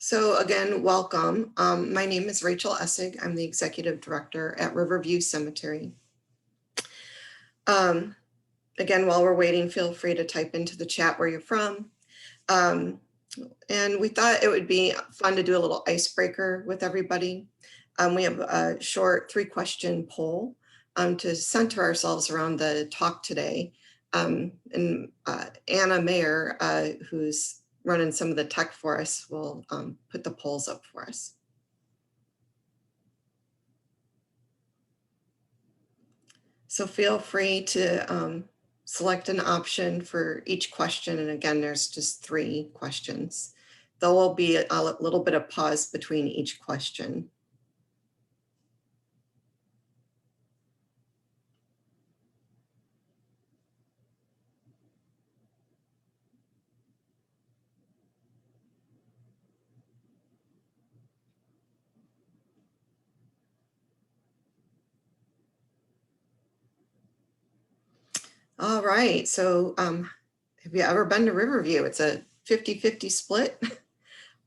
So again, welcome. My name is Rachel Essig. I'm the Executive Director at Riverview Cemetery. Again, while we're waiting, feel free to type into the chat where you're from. And we thought it would be fun to do a little icebreaker with everybody. We have a short 3-question poll to center ourselves around the talk today. And Anna Mehrer, who's running some of the tech for us, will put the polls up for us. So feel free to select an option for each question. And again, there's just 3 questions. There will be a little bit of pause between each question. All right, so have you ever been to Riverview? It's a 50-50 split.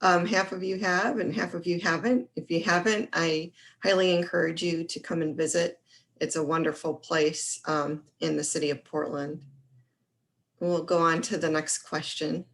Half of you have and half of you haven't. If you haven't, I highly encourage you to come and visit. It's a wonderful place in the city of Portland. We'll go on to the next question.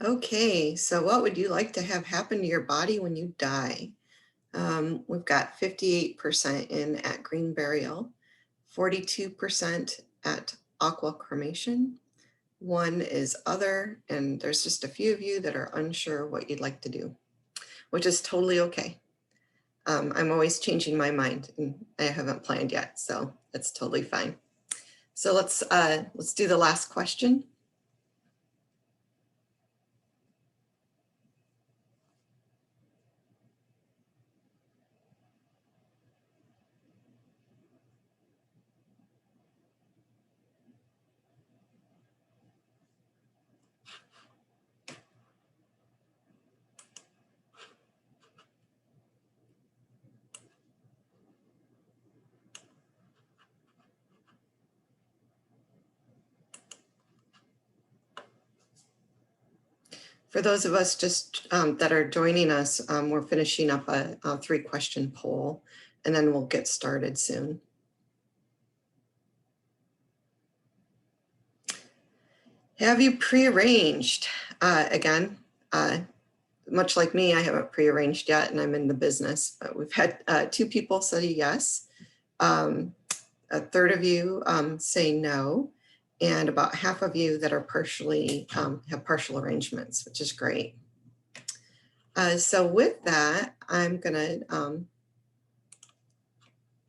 Okay, so what would you like to have happen to your body when you die? We've got 58% in at green burial, 42% at aqua cremation, 1 is other, and there's just a few of you that are unsure what you'd like to do, which is totally okay. I'm always changing my mind and I haven't planned yet, so that's totally fine. So let's do the last question. For those of us just that are joining us, we're finishing up a 3-question poll, and then we'll get started soon. Have you prearranged? Again, much like me, I haven't prearranged yet, and I'm in the business, but we've had 2 people say yes, a third of you say no, and about half of you that are partially have partial arrangements, which is great. So with that, I'm gonna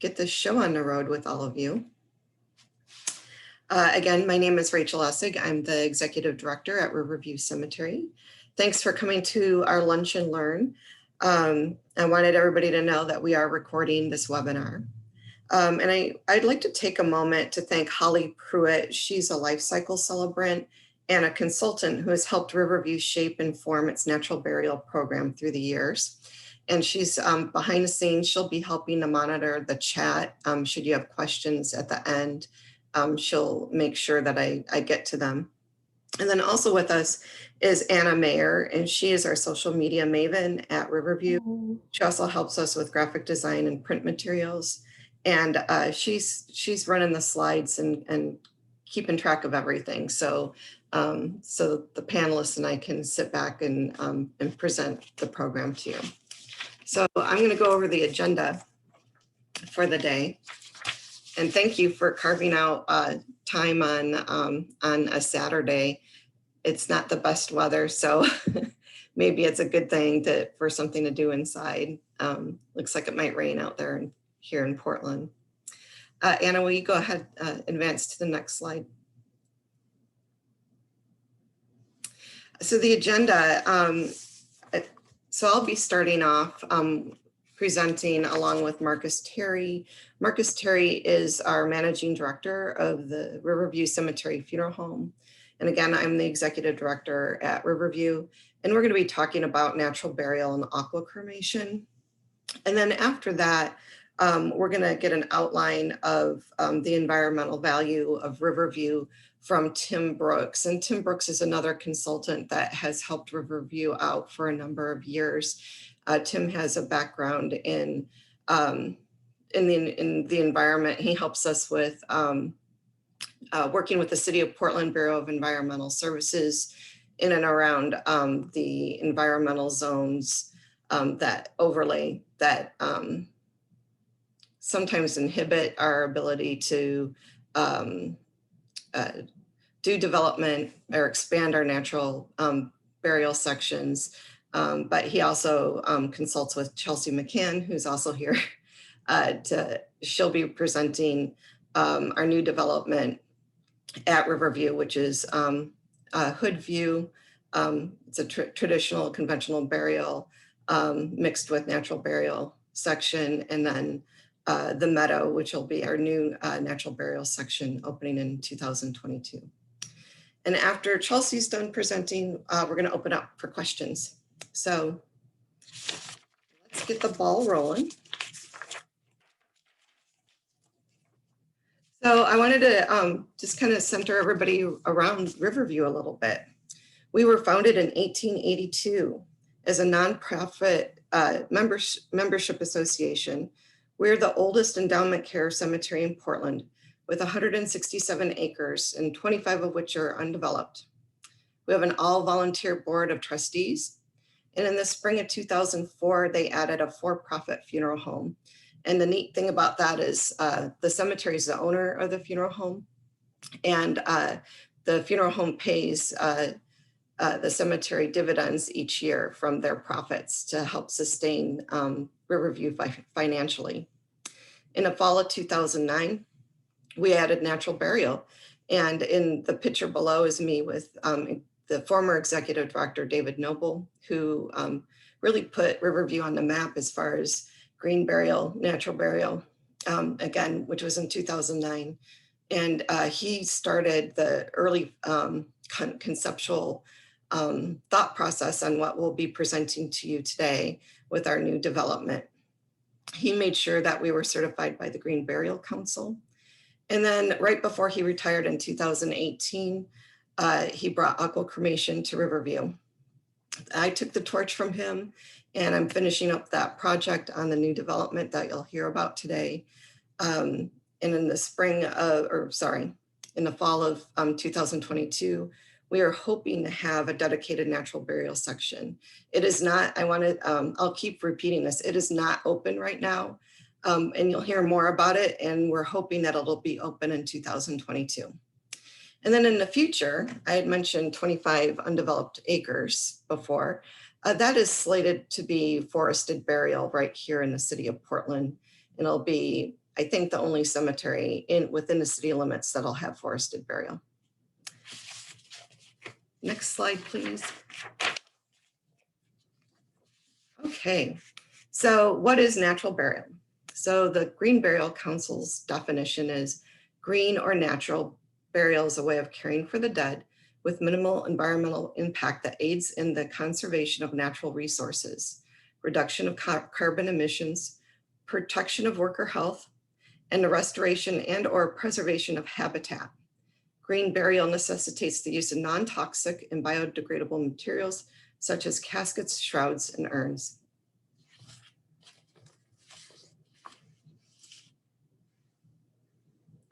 get this show on the road with all of you. Again, my name is Rachel Essig. I'm the Executive Director at Riverview Cemetery. Thanks for coming to our Lunch and Learn. I wanted everybody to know that we are recording this webinar. And I'd like to take a moment to thank Holly Pruett. She's a life cycle celebrant and a consultant who has helped Riverview shape and form its natural burial program through the years. And she's behind the scenes. She'll be helping to monitor the chat. Should you have questions at the end, she'll make sure that I get to them. And then also with us is Anna Mehrer, and she is our social media maven at Riverview. She also helps us with graphic design and print materials. And she's running the slides and keeping track of everything. So so the panelists and I can sit back and present the program to you. So I'm going to go over the agenda for the day. And thank you for carving out time on a Saturday. It's not the best weather, so maybe it's a good thing for something to do inside. Looks like it might rain out there here in Portland. Anna, will you go ahead, advance to the next slide? So the agenda, so I'll be starting off presenting along with Marcus Terry. Marcus Terry is our managing director of the Riverview Cemetery Funeral Home. And again, I'm the executive director at Riverview, and we're going to be talking about natural burial and aqua cremation. And then after that, we're going to get an outline of the environmental value of Riverview from Tim Brooks. And Tim Brooks is another consultant that has helped Riverview out for a number of years. Tim has a background in the environment. He helps us with working with the City of Portland Bureau of Environmental Services in and around the environmental zones that overlay that sometimes inhibit our ability to do development or expand our natural burial sections. But he also consults with Chelsea McCann, who's also here. She'll be presenting our new development at Riverview, which is Hood View. It's a traditional conventional burial mixed with natural burial section, and then the Meadow, which will be our new natural burial section opening in 2022. And after Chelsea's done presenting, we're going to open up for questions. So let's get the ball rolling. So I wanted to just kind of center everybody around Riverview a little bit. We were founded in 1882 as a nonprofit membership association. We're the oldest endowment care cemetery in Portland, with 167 acres and 25 of which are undeveloped. We have an all-volunteer board of trustees. And in the spring of 2004, they added a for-profit funeral home. And the neat thing about that is the cemetery is the owner of the funeral home, and the funeral home pays the cemetery dividends each year from their profits to help sustain Riverview financially. In the fall of 2009, we added natural burial. And in the picture below is me with the former executive director, David Noble, who really put Riverview on the map as far as green burial, natural burial, again, which was in 2009. And he started the early conceptual thought process on what we'll be presenting to you today with our new development. He made sure that we were certified by the Green Burial Council. And then right before he retired in 2018, he brought Aqua Cremation to Riverview. I took the torch from him, and I'm finishing up that project on the new development that you'll hear about today. And in the in the fall of 2022, we are hoping to have a dedicated natural burial section. It is not, I'll keep repeating this, it is not open right now. And you'll hear more about it, and we're hoping that it'll be open in 2022. And then in the future, I had mentioned 25 undeveloped acres before. That is slated to be forested burial right here in the city of Portland. And it'll be, I think, the only cemetery within the city limits that'll have forested burial. Next slide, please. Okay, so what is natural burial? So the Green Burial Council's definition is green or natural burial is a way of caring for the dead with minimal environmental impact that aids in the conservation of natural resources, reduction of carbon emissions, protection of worker health, and the restoration and or preservation of habitat. Green burial necessitates the use of non-toxic and biodegradable materials such as caskets, shrouds, and urns.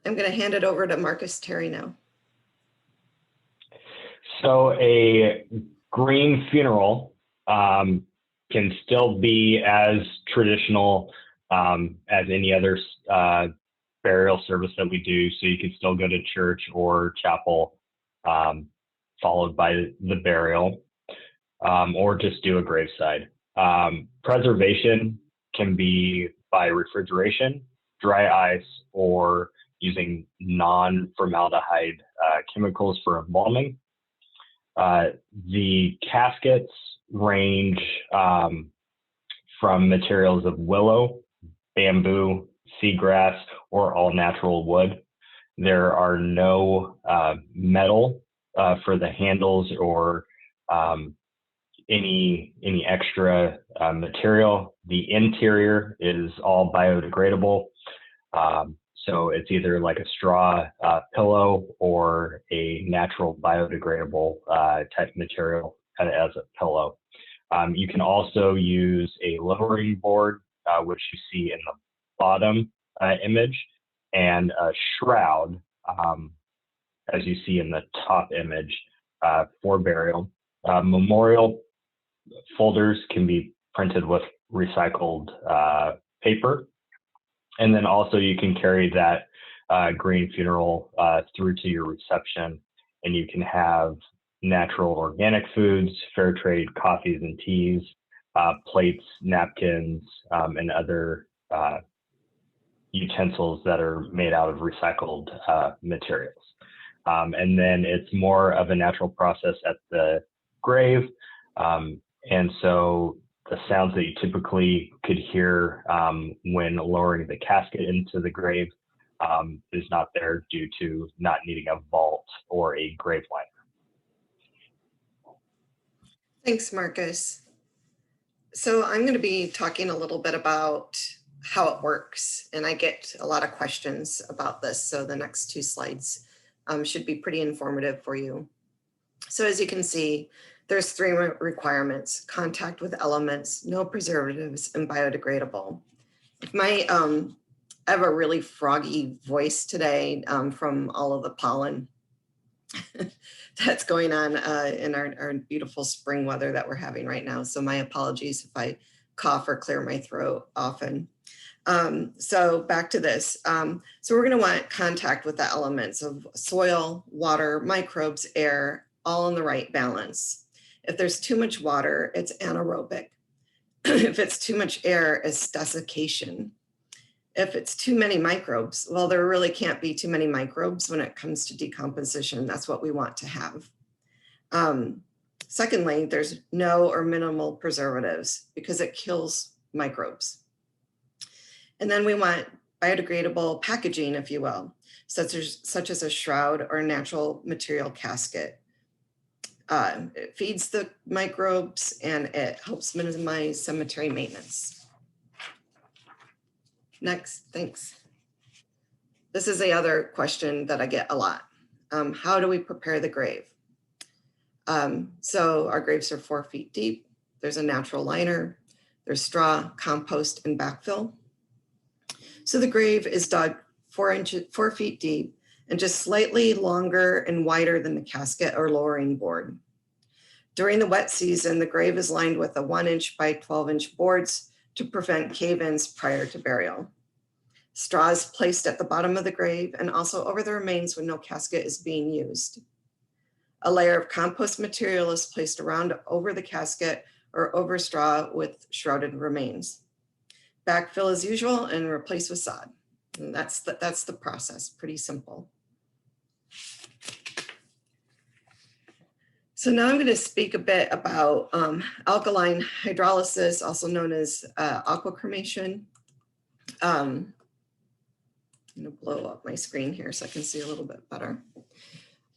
I'm going to hand it over to Marcus Terry now. So a green funeral can still be as traditional as any other burial service that we do. So you can still go to church or chapel, followed by the burial, or just do a graveside. Preservation can be by refrigeration, dry ice, or using non-formaldehyde chemicals for embalming. The caskets range from materials of willow, bamboo, seagrass, or all natural wood. There are no metal for the handles or any extra material. The interior is all biodegradable. So it's either like a straw pillow or a natural biodegradable type material kind of as a pillow. You can also use a lowering board, which you see in the bottom image, and a shroud, as you see in the top image, for burial. Memorial folders can be printed with recycled paper. And then also you can carry that green funeral through to your reception, and you can have natural organic foods, fair trade coffees and teas, plates, napkins, and other utensils that are made out of recycled materials. And then it's more of a natural process at the grave. And so the sounds that you typically could hear when lowering the casket into the grave is not there due to not needing a vault or a grave liner. Thanks, Marcus. So I'm going to be talking a little bit about how it works, and I get a lot of questions about this. So the next two slides should be pretty informative for you. So as you can see, there's three requirements: contact with elements, no preservatives, and biodegradable. I have a really froggy voice today from all of the pollen that's going on in our beautiful spring weather that we're having right now. So my apologies if I cough or clear my throat often. So back to this. So we're going to want contact with the elements of soil, water, microbes, air, all in the right balance. If there's too much water, it's anaerobic. If it's too much air, it's desiccation. If it's too many microbes, well, there really can't be too many microbes when it comes to decomposition. That's what we want to have. Secondly, there's no or minimal preservatives because it kills microbes. And then we want biodegradable packaging, if you will, such as a shroud or a natural material casket. It feeds the microbes and it helps minimize cemetery maintenance. Next, thanks. This is the other question that I get a lot. How do we prepare the grave? So our graves are 4 feet deep. There's a natural liner. There's straw, compost, and backfill. So the grave is dug 4 feet deep and just slightly longer and wider than the casket or lowering board. During the wet season, the grave is lined with a 1-inch by 12-inch boards to prevent cave-ins prior to burial. Straw is placed at the bottom of the grave and also over the remains when no casket is being used. A layer of compost material is placed around over the casket or over straw with shrouded remains. Backfill as usual and replace with sod. And that's the process, pretty simple. So now I'm going to speak a bit about alkaline hydrolysis, also known as aqua cremation. I'm going to blow up my screen here so I can see a little bit better.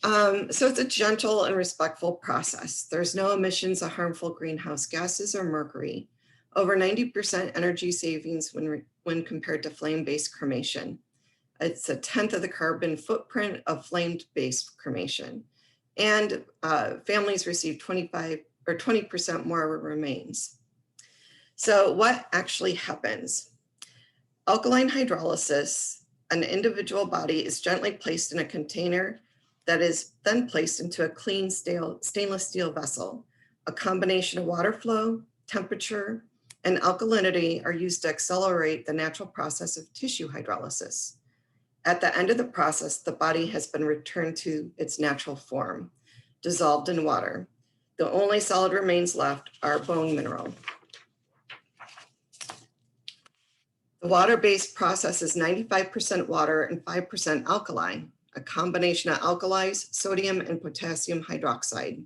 So it's a gentle and respectful process. There's no emissions of harmful greenhouse gases or mercury. Over 90% energy savings when compared to flame-based cremation. It's 1/10 of the carbon footprint of flame-based cremation. And families receive 20% more remains. So what actually happens? Alkaline hydrolysis, an individual body is gently placed in a container that is then placed into a clean stainless steel vessel. A combination of water flow, temperature, and alkalinity are used to accelerate the natural process of tissue hydrolysis. At the end of the process, the body has been returned to its natural form, dissolved in water. The only solid remains left are bone mineral. The water-based process is 95% water and 5% alkaline, a combination of alkalis, sodium and potassium hydroxide,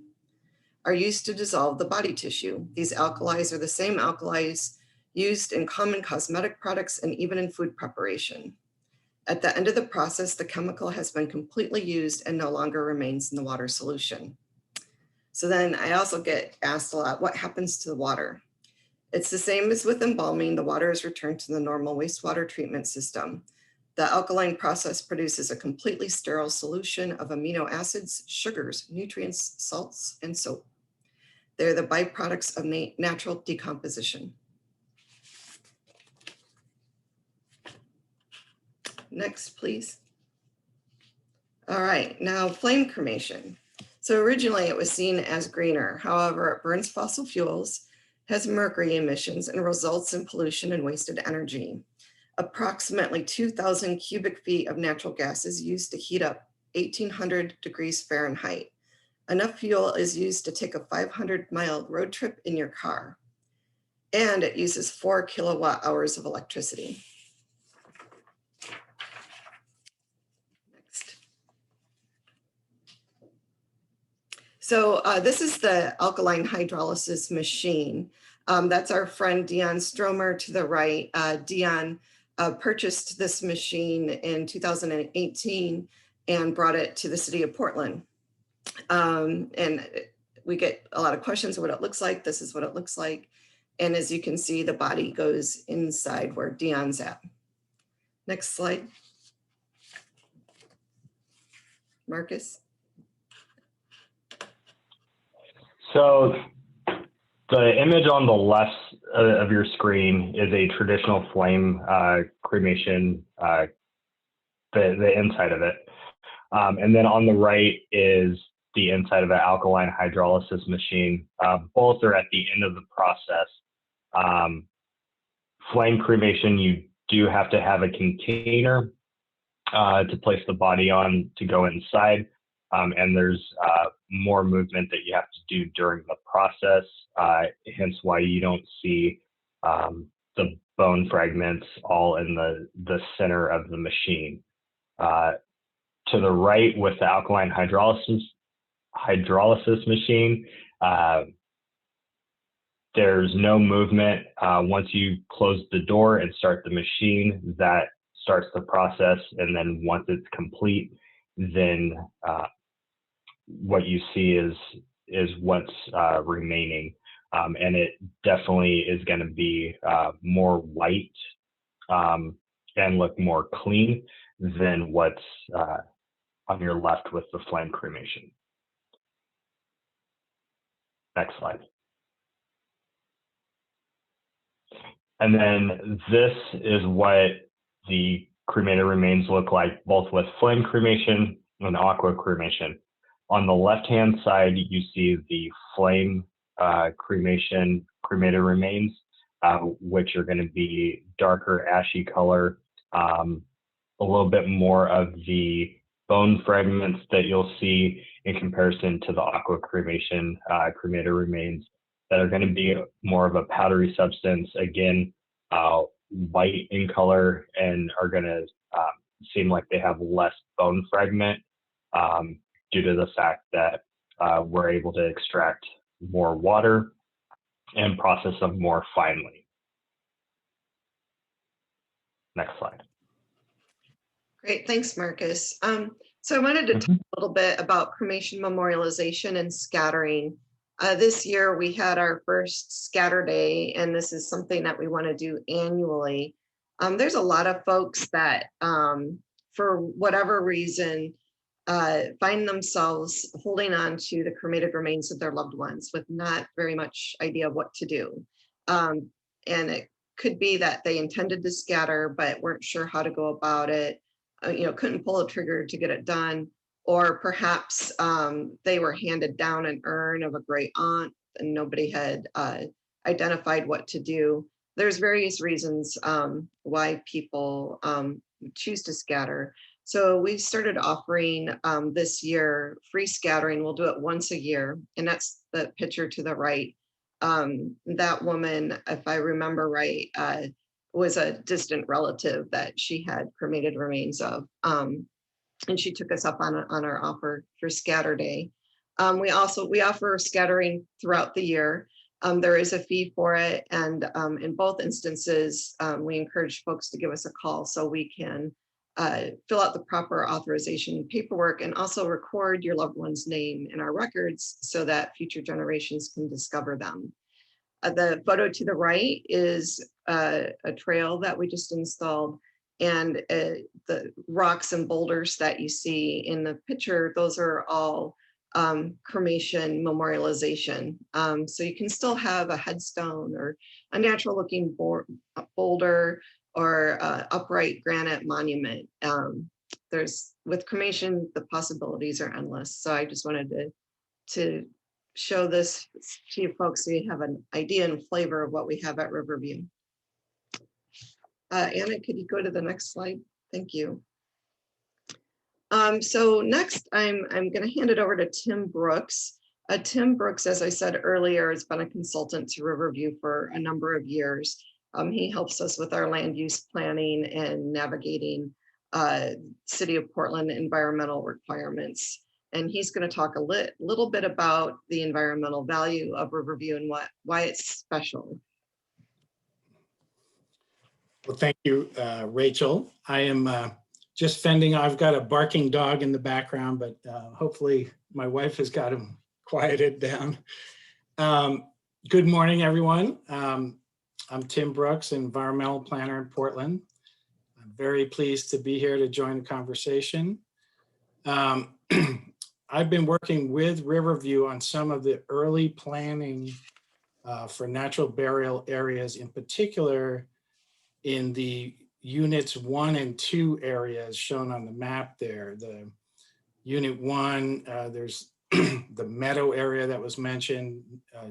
are used to dissolve the body tissue. These alkalis are the same alkalis used in common cosmetic products and even in food preparation. At the end of the process, the chemical has been completely used and no longer remains in the water solution. So then I also get asked a lot, what happens to the water? It's the same as with embalming. The water is returned to the normal wastewater treatment system. The alkaline process produces a completely sterile solution of amino acids, sugars, nutrients, salts, and soap. They're the byproducts of natural decomposition. Next, please. All right, now flame cremation. So originally it was seen as greener. However, it burns fossil fuels, has mercury emissions, and results in pollution and wasted energy. Approximately 2,000 cubic feet of natural gas is used to heat up 1,800 degrees Fahrenheit. Enough fuel is used to take a 500-mile road trip in your car. And it uses 4 kilowatt hours of electricity. Next. So this is the alkaline hydrolysis machine. That's our friend Dion Stromer to the right. Dion purchased this machine in 2018 and brought it to the city of Portland. And we get a lot of questions of what it looks like. This is what it looks like. And as you can see, the body goes inside where Dion's at. Next slide. Marcus. So the image on the left of your screen is a traditional flame cremation, the inside of it. And then on the right is the inside of an alkaline hydrolysis machine. Both are at the end of the process. Flame cremation, you do have to have a container to place the body on to go inside. And there's more movement that you have to do during the process, hence why you don't see the bone fragments all in the center of the machine. To the right with the alkaline hydrolysis machine, there's no movement. Once you close the door and start the machine, that starts the process. And then once it's complete, then what you see is what's remaining. And it definitely is going to be more white and look more clean than what's on your left with the flame cremation. Next slide. And then this is what the cremated remains look like, both with flame cremation and aqua cremation. On the left-hand side, you see the flame cremation cremated remains, which are going to be darker ashy color, a little bit more of the bone fragments that you'll see in comparison to the aqua cremation cremated remains that are going to be more of a powdery substance, again, white in color, and are going to seem like they have less bone fragment due to the fact that we're able to extract more water and process them more finely. Next slide. Great, thanks, Marcus. So I wanted to talk a little bit about cremation memorialization and scattering. This year we had our first scatter day, and this is something that we want to do annually. There's a lot of folks that, for whatever reason, find themselves holding on to the cremated remains of their loved ones with not very much idea of what to do. And it could be that they intended to scatter, but weren't sure how to go about it. Couldn't pull a trigger to get it done. Or perhaps they were handed down an urn of a great aunt and nobody had identified what to do. There's various reasons why people choose to scatter. So we started offering this year free scattering. We'll do it once a year, and that's the picture to the right. That woman, if I remember right, was a distant relative that she had cremated remains of. And she took us up on our offer for Scatter Day. We offer scattering throughout the year. There is a fee for it, and in both instances, we encourage folks to give us a call so we can fill out the proper authorization paperwork and also record your loved one's name in our records so that future generations can discover them. The photo to the right is a trail that we just installed, and the rocks and boulders that you see in the picture, those are all cremation memorialization. So you can still have a headstone or a natural looking boulder or upright granite monument. With cremation, the possibilities are endless. So I just wanted to show this to you folks so you have an idea and flavor of what we have at Riverview. Anna, could you go to the next slide? Thank you. So next, I'm going to hand it over to Tim Brooks. Tim Brooks, as I said earlier, has been a consultant to Riverview for a number of years. He helps us with our land use planning and navigating City of Portland environmental requirements. And he's going to talk a little bit about the environmental value of Riverview and why it's special. Well, thank you, Rachel. I am just fending. I've got a barking dog in the background, but hopefully my wife has got him quieted down. Good morning, everyone. I'm Tim Brooks, environmental planner in Portland. I'm very pleased to be here to join the conversation. I've been working with Riverview on some of the early planning for natural burial areas, in particular in the units 1 and 2 areas shown on the map there. The unit 1, there's the meadow area that was mentioned,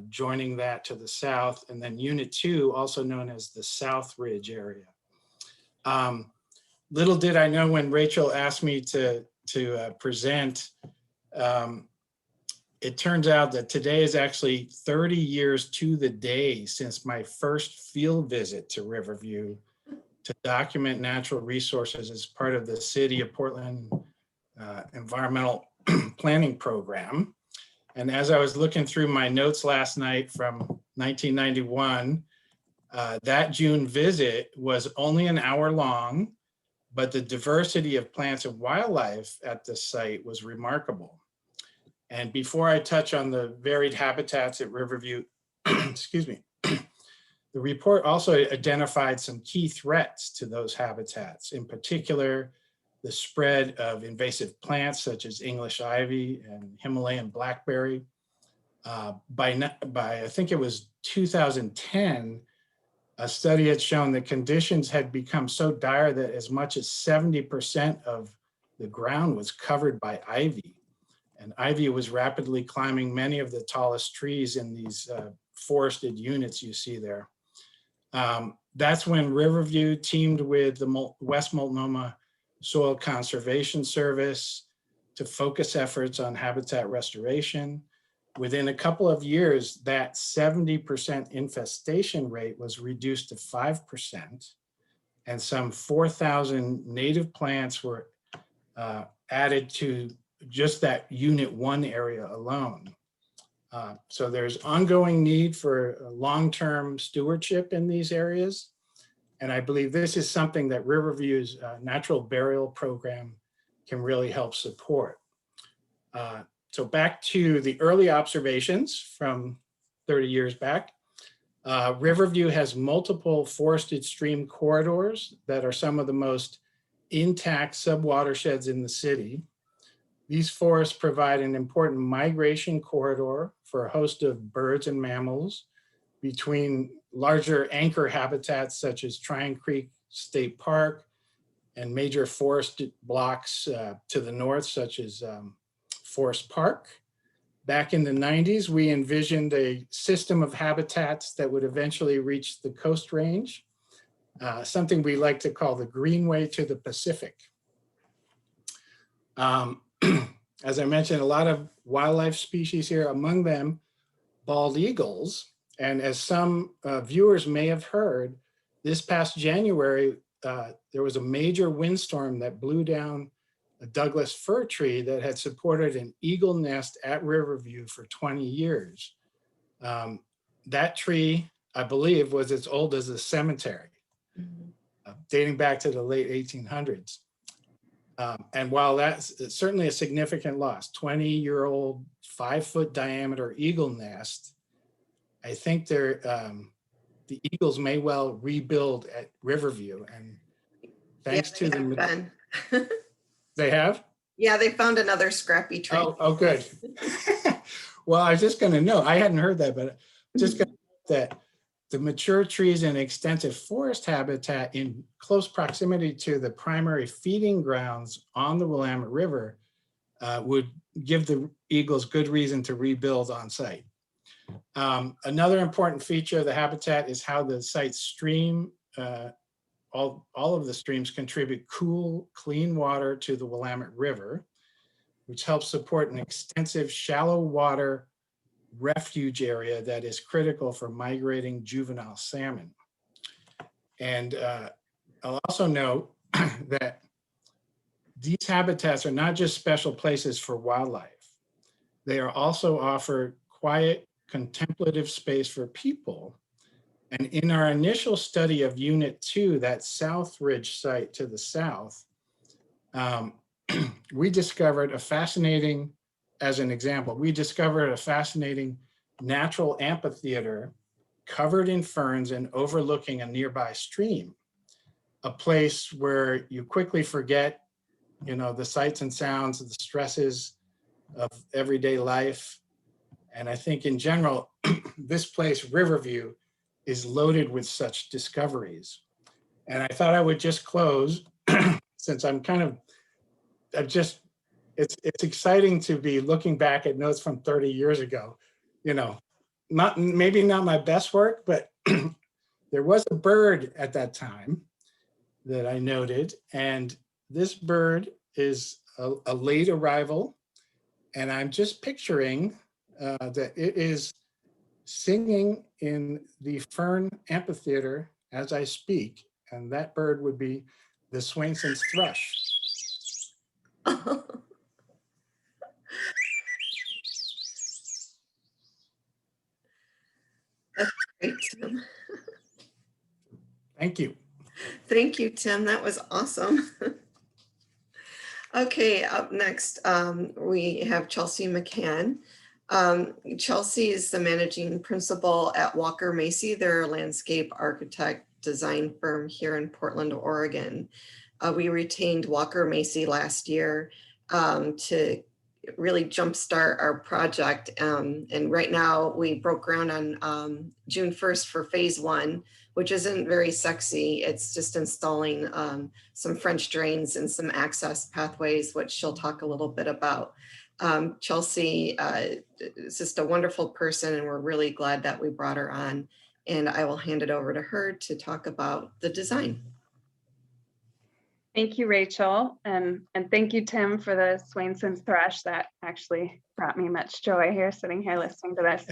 joining that to the south, and then unit 2, also known as the South Ridge area. Little did I know when Rachel asked me to present, it turns out that today is actually 30 years to the day since my first field visit to Riverview to document natural resources as part of the City of Portland environmental planning program. And as I was looking through my notes last night from 1991, that June visit was only an hour long, but the diversity of plants and wildlife at the site was remarkable. And before I touch on the varied habitats at Riverview, excuse me, the report also identified some key threats to those habitats, in particular, the spread of invasive plants such as English ivy and Himalayan blackberry. By I think it was 2010, a study had shown that conditions had become so dire that as much as 70% of the ground was covered by ivy. And ivy was rapidly climbing many of the tallest trees in these forested units you see there. That's when Riverview teamed with the West Multnomah Soil Conservation Service to focus efforts on habitat restoration. Within a couple of years, that 70% infestation rate was reduced to 5%, and some 4,000 native plants were added to just that Unit 1 area alone. So there's ongoing need for long-term stewardship in these areas. And I believe this is something that Riverview's natural burial program can really help support. So back to the early observations from 30 years back. Riverview has multiple forested stream corridors that are some of the most intact subwatersheds in the city. These forests provide an important migration corridor for a host of birds and mammals between larger anchor habitats such as Tryon Creek State Park and major forest blocks to the north, such as Forest Park. Back in the 90s, we envisioned a system of habitats that would eventually reach the Coast Range, something we like to call the Greenway to the Pacific. As I mentioned, a lot of wildlife species here, among them bald eagles. And as some viewers may have heard, this past January, there was a major windstorm that blew down a Douglas fir tree that had supported an eagle nest at Riverview for 20 years. That tree, I believe, was as old as the cemetery, dating back to the late 1800s. And while that's certainly a significant loss, 20-year-old, 5-foot diameter eagle nest, I think the eagles may well rebuild at Riverview. And thanks to the... They have? Yeah, they found another scrappy tree. Oh, good. Well, I was just going to note, I hadn't heard that, but just going to note that the mature trees in extensive forest habitat in close proximity to the primary feeding grounds on the Willamette River would give the eagles good reason to rebuild on site. Another important feature of the habitat is how the site's stream, all of the streams contribute cool, clean water to the Willamette River, which helps support an extensive shallow water refuge area that is critical for migrating juvenile salmon. And I'll also note that these habitats are not just special places for wildlife. They are also offer quiet, contemplative space for people. And in our initial study of Unit 2, that South Ridge site to the south, we discovered a fascinating, as an example, we discovered a fascinating natural amphitheater covered in ferns and overlooking a nearby stream, a place where you quickly forget, the sights and sounds, the stresses of everyday life. And I think in general, this place, Riverview, is loaded with such discoveries. And I thought I would just close, since it's exciting to be looking back at notes from 30 years ago. Maybe not my best work, but there was a bird at that time that I noted, and this bird is a late arrival, and I'm just picturing that it is singing in the fern amphitheater as I speak, and that bird would be the Swainson's thrush. That's great, Tim. Thank you. Thank you, Tim. That was awesome. Okay, up next, we have Chelsea McCann. Chelsea is the managing principal at Walker Macy. They're a landscape architect design firm here in Portland, Oregon. We retained Walker Macy last year to really jumpstart our project. And right now we broke ground on June 1st for phase 1, which isn't very sexy. It's just installing some French drains and some access pathways, which she'll talk a little bit about. Chelsea is just a wonderful person, and we're really glad that we brought her on. And I will hand it over to her to talk about the design. Thank you, Rachel. And thank you, Tim, for the Swainson's thrush. That actually brought me much joy here, sitting here listening to this.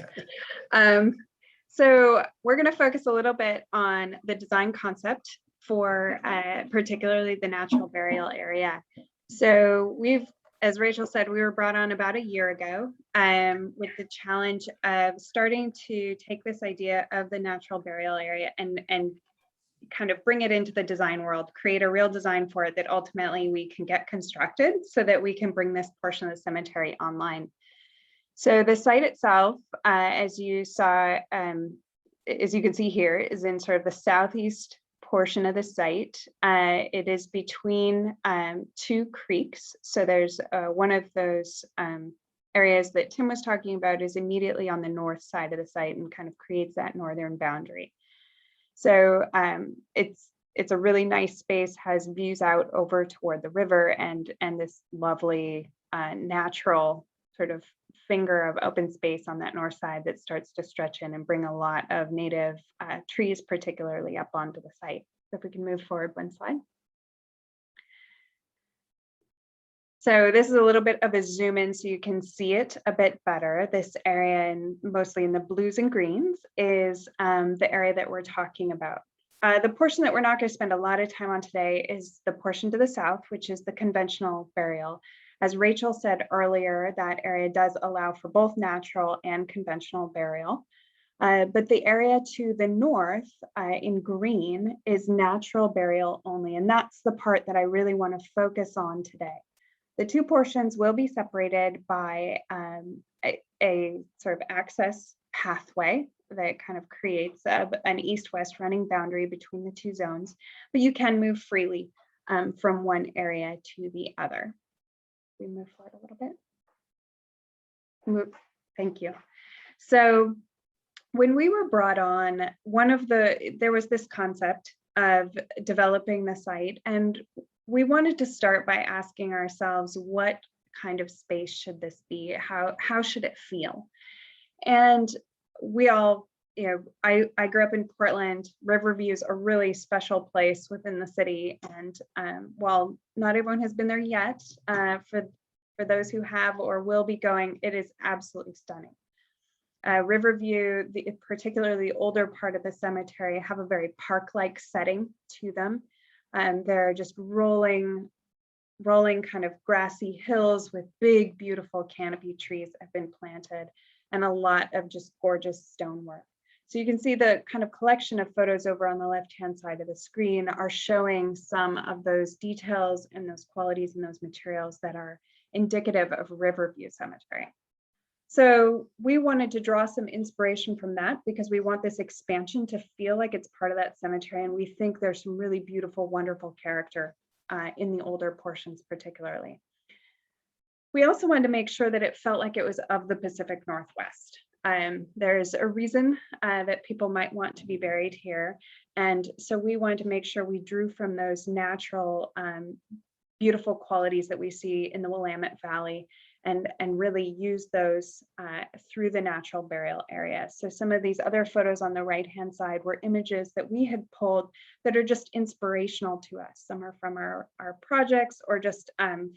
So we're going to focus a little bit on the design concept for particularly the natural burial area. So as Rachel said, we were brought on about a year ago with the challenge of starting to take this idea of the natural burial area and kind of bring it into the design world, create a real design for it that ultimately we can get constructed so that we can bring this portion of the cemetery online. So the site itself, as you saw, as you can see here, is in sort of the southeast portion of the site. It is between 2 creeks. So there's one of those areas that Tim was talking about is immediately on the north side of the site and kind of creates that northern boundary. So it's a really nice space, has views out over toward the river and this lovely natural sort of finger of open space on that north side that starts to stretch in and bring a lot of native trees, particularly up onto the site. So if we can move forward one slide. So this is a little bit of a zoom in so you can see it a bit better. This area, and mostly in the blues and greens, is the area that we're talking about. The portion that we're not going to spend a lot of time on today is the portion to the south, which is the conventional burial. As Rachel said earlier, that area does allow for both natural and conventional burial. But the area to the north in green is natural burial only. And that's the part that I really want to focus on today. The two portions will be separated by a sort of access pathway that kind of creates an east-west running boundary between the two zones, but you can move freely from one area to the other. We move forward a little bit. Thank you. So when we were brought on, there was this concept of developing the site, and we wanted to start by asking ourselves, what kind of space should this be? How should it feel? And we all, I grew up in Portland. Riverview is a really special place within the city. And while not everyone has been there yet, for those who have or will be going, it is absolutely stunning. Riverview, particularly the older part of the cemetery, have a very park-like setting to them. They're just rolling kind of grassy hills with big, beautiful canopy trees have been planted, and a lot of just gorgeous stonework. So you can see the kind of collection of photos over on the left-hand side of the screen are showing some of those details and those qualities and those materials that are indicative of Riverview Cemetery. So we wanted to draw some inspiration from that because we want this expansion to feel like it's part of that cemetery. And we think there's some really beautiful, wonderful character in the older portions particularly. We also wanted to make sure that it felt like it was of the Pacific Northwest. There's a reason that people might want to be buried here. And so we wanted to make sure we drew from those natural, beautiful qualities that we see in the Willamette Valley and really use those through the natural burial area. So some of these other photos on the right-hand side were images that we had pulled that are just inspirational to us. Some are from our projects, or just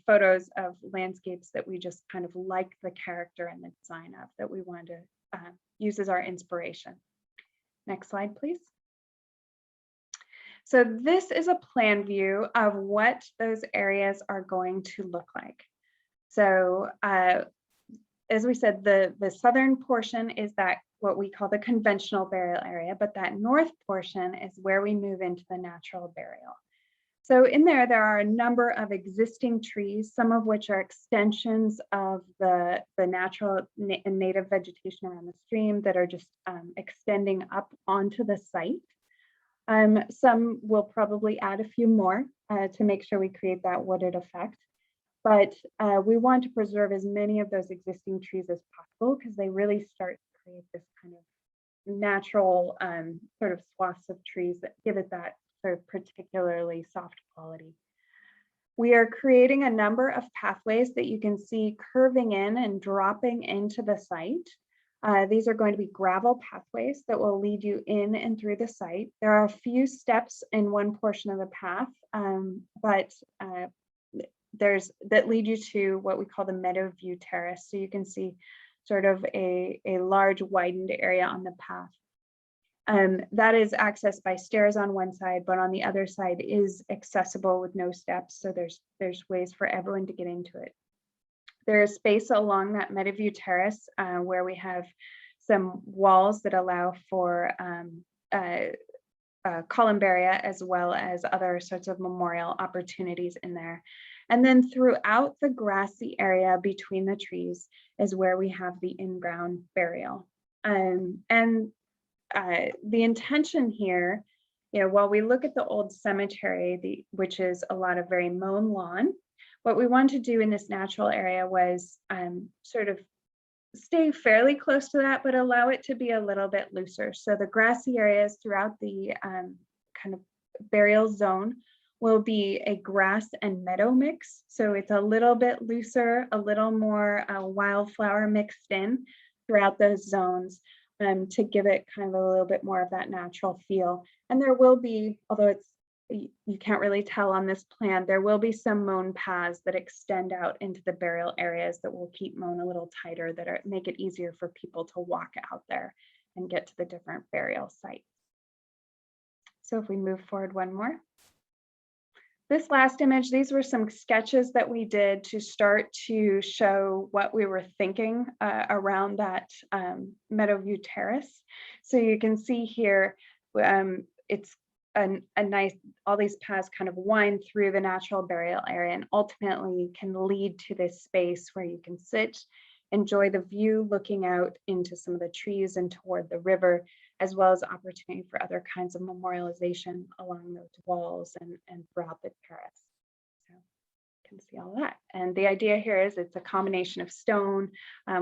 photos of landscapes that we just kind of like the character and the design of, that we wanted to use as our inspiration. Next slide, please. So this is a plan view of what those areas are going to look like. So as we said, the southern portion is that what we call the conventional burial area, but that north portion is where we move into the natural burial. So in there are a number of existing trees, some of which are extensions of the natural and native vegetation around the stream that are just extending up onto the site. Some will probably add a few more to make sure we create that wooded effect. But we want to preserve as many of those existing trees as possible because they really start to create this kind of natural sort of swaths of trees that give it that sort of particularly soft quality. We are creating a number of pathways that you can see curving in and dropping into the site. These are going to be gravel pathways that will lead you in and through the site. There are a few steps in one portion of the path, but that lead you to what we call the Meadow View Terrace. So you can see sort of a large widened area on the path. That is accessed by stairs on one side, but on the other side is accessible with no steps. So there's ways for everyone to get into it. There is space along that Meadow View Terrace where we have some walls that allow for columbaria as well as other sorts of memorial opportunities in there. And then throughout the grassy area between the trees is where we have the in-ground burial. And the intention here, while we look at the old cemetery, which is a lot of very mown lawn, what we want to do in this natural area was sort of stay fairly close to that, but allow it to be a little bit looser. So the grassy areas throughout the kind of burial zone will be a grass and meadow mix. So it's a little bit looser, a little more wildflower mixed in throughout those zones to give it kind of a little bit more of that natural feel. And there will be, although it's you can't really tell on this plan, there will be some mown paths that extend out into the burial areas that will keep mown a little tighter, that make it easier for people to walk out there and get to the different burial sites. So if we move forward one more. This last image, these were some sketches that we did to start to show what we were thinking around that Meadowview Terrace. So you can see here, it's a nice, all these paths kind of wind through the natural burial area and ultimately can lead to this space where you can sit, enjoy the view looking out into some of the trees and toward the river, as well as opportunity for other kinds of memorialization along those walls and throughout the terrace. So you can see all that. And the idea here is it's a combination of stone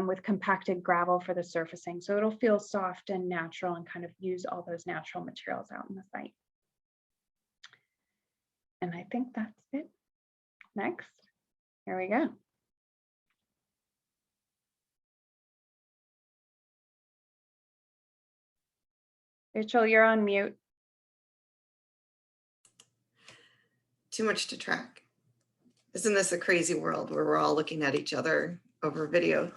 with compacted gravel for the surfacing. So it'll feel soft and natural and kind of use all those natural materials out in the site. And I think that's it. Next, here we go. Rachel, you're on mute. Too much to track. Isn't this a crazy world where we're all looking at each other over video,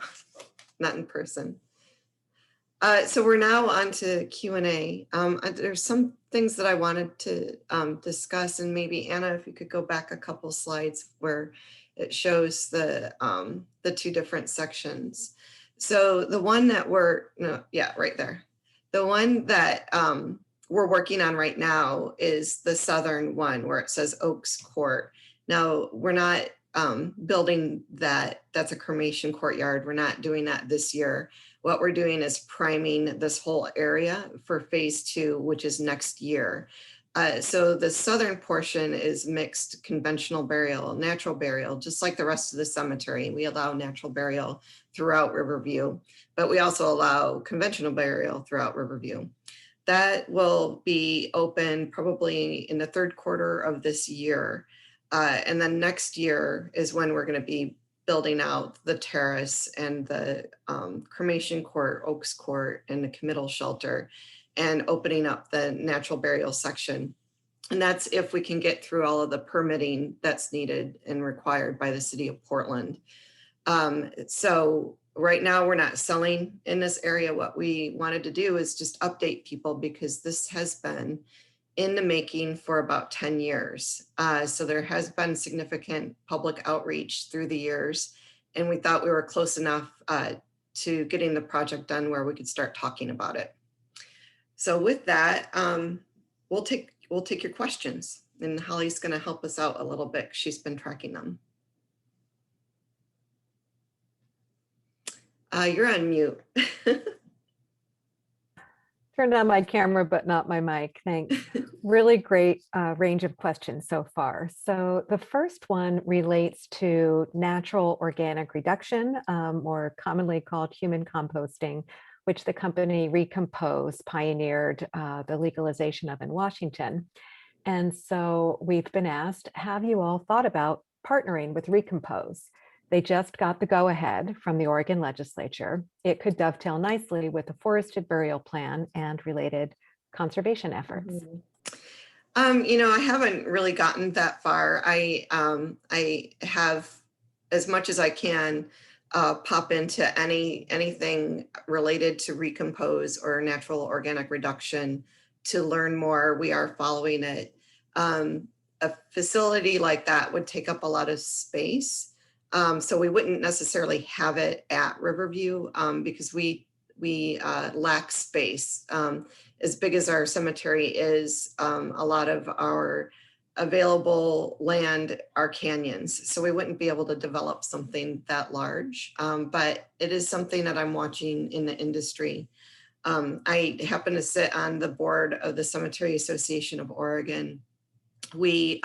not in person? So we're now on to Q&A. There's some things that I wanted to discuss, and maybe Anna, if you could go back a couple slides where it shows the two different sections. So the one that right there. The one that we're working on right now is the southern one where it says Oaks Court. Now, we're not building that. That's a cremation courtyard. We're not doing that this year. What we're doing is priming this whole area for phase 2, which is next year. So the southern portion is mixed conventional burial, natural burial, just like the rest of the cemetery. We allow natural burial throughout Riverview, but we also allow conventional burial throughout Riverview. That will be open probably in the 3rd quarter of this year. And then next year is when we're going to be building out the terrace and the cremation court, Oaks Court, and the committal shelter, and opening up the natural burial section. And that's if we can get through all of the permitting that's needed and required by the city of Portland. So right now we're not selling in this area. What we wanted to do is just update people because this has been in the making for about 10 years. So there has been significant public outreach through the years, and we thought we were close enough to getting the project done where we could start talking about it. So with that, we'll take your questions, and Holly's going to help us out a little bit. She's been tracking them. You're on mute. Turned on my camera, but not my mic. Thanks. Really great range of questions so far. So the first one relates to natural organic reduction, more commonly called human composting, which the company Recompose pioneered the legalization of in Washington. And so we've been asked, have you all thought about partnering with Recompose? They just got the go-ahead from the Oregon legislature. It could dovetail nicely with the forested burial plan and related conservation efforts. You know, I haven't really gotten that far. I have, as much as I can, pop into anything related to Recompose or natural organic reduction to learn more. We are following it. A facility like that would take up a lot of space. So we wouldn't necessarily have it at Riverview because we lack space. As big as our cemetery is, a lot of our available land are canyons. So we wouldn't be able to develop something that large, but it is something that I'm watching in the industry. I happen to sit on the board of the Cemetery Association of Oregon. We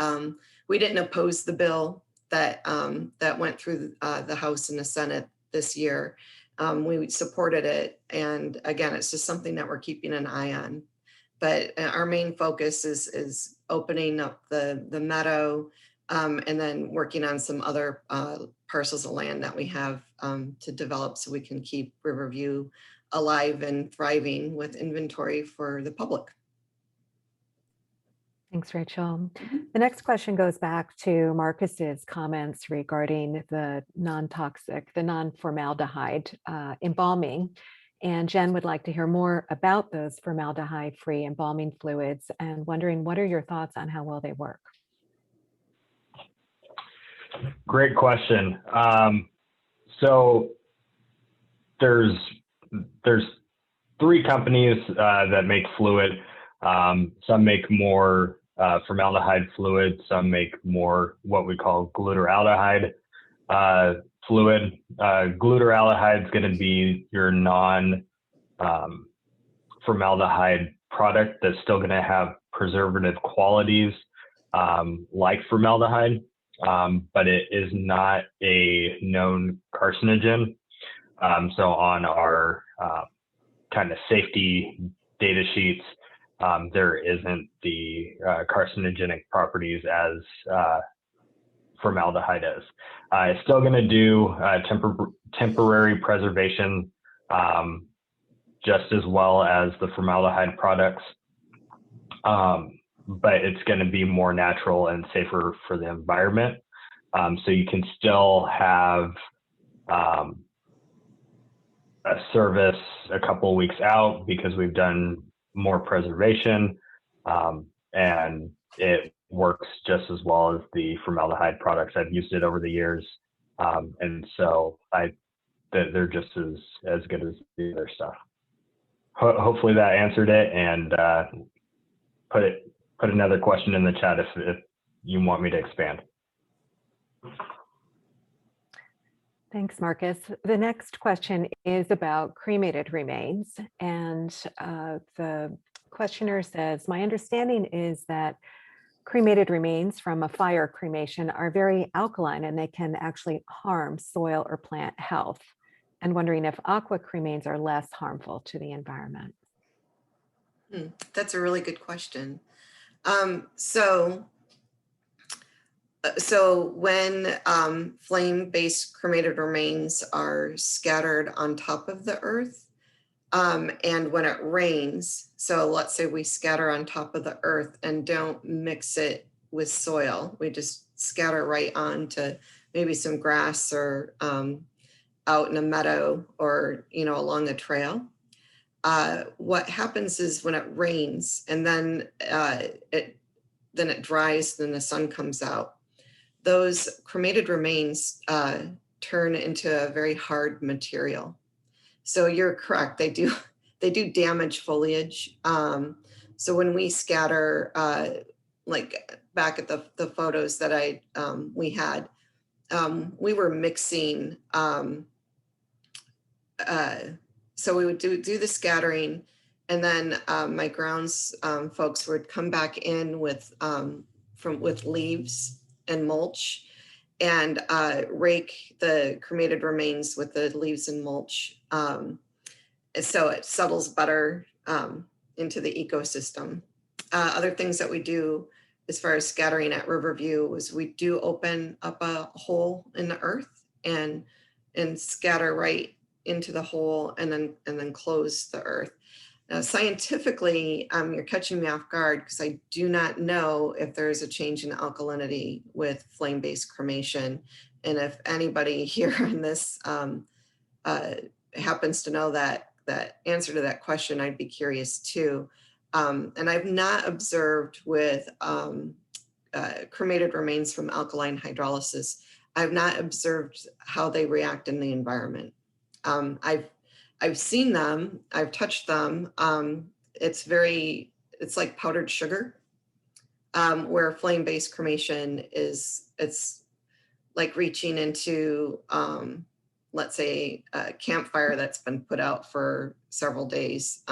didn't oppose the bill that went through the House and the Senate this year. We supported it. And again, it's just something that we're keeping an eye on. But our main focus is opening up the meadow and then working on some other parcels of land that we have to develop so we can keep Riverview alive and thriving with inventory for the public. Thanks, Rachel. Mhm. The next question goes back to Marcus's comments regarding the non-toxic, the non-formaldehyde embalming. And Jen would like to hear more about those formaldehyde-free embalming fluids and wondering what are your thoughts on how well they work? Great question. So there's 3 companies that make fluid. Some make more formaldehyde fluid. Some make more what we call glutaraldehyde fluid. Glutaraldehyde is going to be your non-formaldehyde product that's still going to have preservative qualities like formaldehyde, but it is not a known carcinogen. So on our kind of safety data sheets, there isn't the carcinogenic properties as formaldehyde is. It's still going to do temporary preservation just as well as the formaldehyde products, but it's going to be more natural and safer for the environment. So you can still have a service a couple of weeks out because we've done more preservation, and it works just as well as the formaldehyde products. I've used it over the years, and so they're just as good as the other stuff. Hopefully that answered it, and put another question in the chat if you want me to expand. Thanks, Marcus. The next question is about cremated remains. And the questioner says, my understanding is that cremated remains from a fire cremation are very alkaline and they can actually harm soil or plant health. And wondering if aqua cremains are less harmful to the environment. That's a really good question. So when flame-based cremated remains are scattered on top of the earth, and when it rains, so let's say we scatter on top of the earth and don't mix it with soil, we just scatter right onto maybe some grass or out in a meadow or along a trail. What happens is when it rains and then it dries, then the sun comes out, those cremated remains turn into a very hard material. So you're correct, they do damage foliage. So when we scatter, like back at the photos that we had, we were mixing. So we would do the scattering, and then my grounds folks would come back in with leaves and mulch, and rake the cremated remains with the leaves and mulch, so it settles better into the ecosystem. Other things that we do as far as scattering at Riverview is we do open up a hole in the earth and scatter right into the hole and then close the earth. Now, scientifically, you're catching me off guard because I do not know if there is a change in alkalinity with flame-based cremation. And if anybody here on this happens to know that answer to that question, I'd be curious too. And I've not observed with cremated remains from alkaline hydrolysis, I've not observed how they react in the environment. I've seen them, I've touched them. It's like powdered sugar, where flame-based cremation it's like reaching into, let's say, a campfire that's been put out for several days.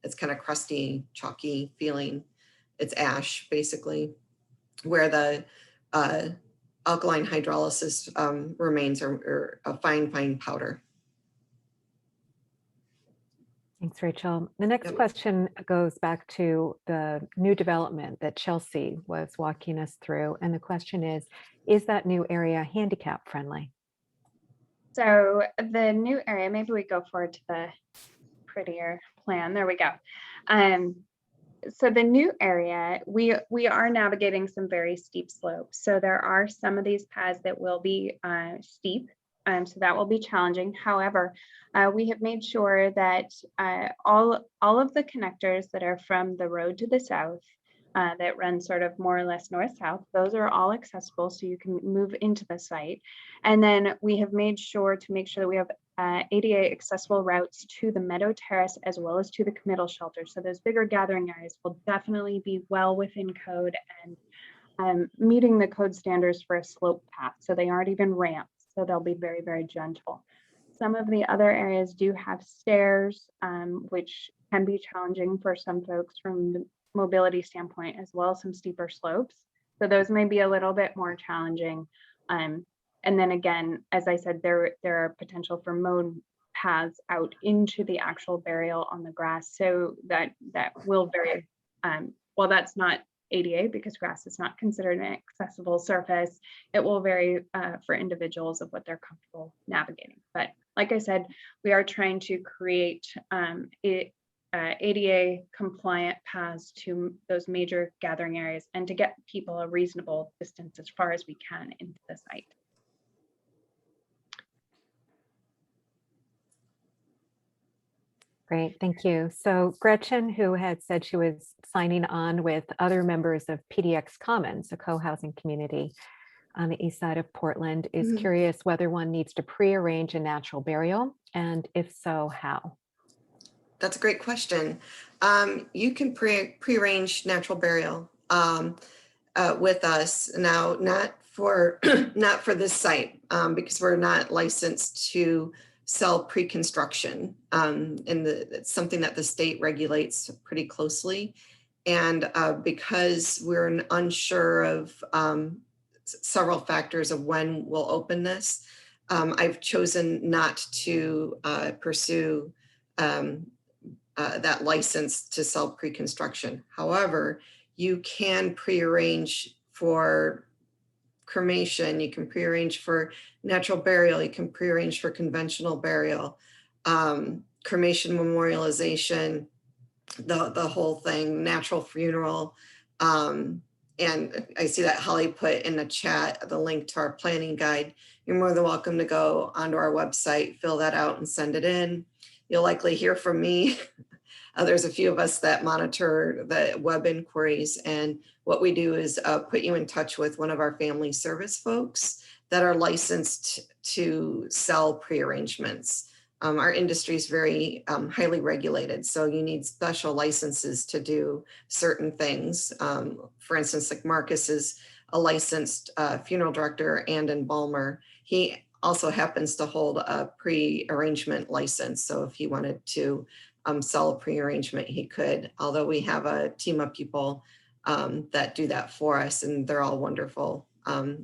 It's kind of crusty, chalky feeling. It's ash, basically, where the alkaline hydrolysis remains are a fine powder. Thanks, Rachel. The next question goes back to the new development that Chelsea was walking us through. And the question is that new area handicap friendly? So the new area, maybe we go forward to the prettier plan. There we go. So the new area, we are navigating some very steep slopes. So there are some of these paths that will be steep. So that will be challenging. However, we have made sure that all of the connectors that are from the road to the south that run sort of more or less north-south, those are all accessible, so you can move into the site. And then we have made sure that we have ADA accessible routes to the Meadow Terrace as well as to the committal shelter. So those bigger gathering areas will definitely be well within code and meeting the code standards for a slope path. So they aren't even ramps, so they'll be very, very gentle. Some of the other areas do have stairs, which can be challenging for some folks from the mobility standpoint, as well as some steeper slopes. So those may be a little bit more challenging. And then again, as I said, there are potential for mowed paths out into the actual burial on the grass. So that will vary. Well, that's not ADA because grass is not considered an accessible surface. It will vary for individuals of what they're comfortable navigating. But like I said, we are trying to create ADA compliant paths to those major gathering areas and to get people a reasonable distance as far as we can into the site. Great, thank you. So Gretchen, who had said she was signing on with other members of PDX Commons, a co-housing community on the east side of Portland, is curious whether one needs to pre-arrange a natural burial, and if so, how? That's a great question. You can pre-arrange natural burial with us now, not for this site, because we're not licensed to sell pre-construction, and it's something that the state regulates pretty closely. And because we're unsure of several factors of when we'll open this, I've chosen not to pursue that license to sell pre-construction. However, you can pre-arrange for cremation, you can pre-arrange for natural burial, you can pre-arrange for conventional burial, cremation, memorialization, the whole thing, natural funeral. And I see that Holly put in the chat the link to our planning guide. You're more than welcome to go onto our website, fill that out and send it in. You'll likely hear from me. There's a few of us that monitor the web inquiries, and what we do is put you in touch with one of our family service folks that are licensed to sell pre-arrangements. Our industry is very highly regulated, so you need special licenses to do certain things. For instance, like Marcus is a licensed funeral director and embalmer. He also happens to hold a pre-arrangement license, so if he wanted to sell a pre-arrangement, he could, although we have a team of people that do that for us, and they're all wonderful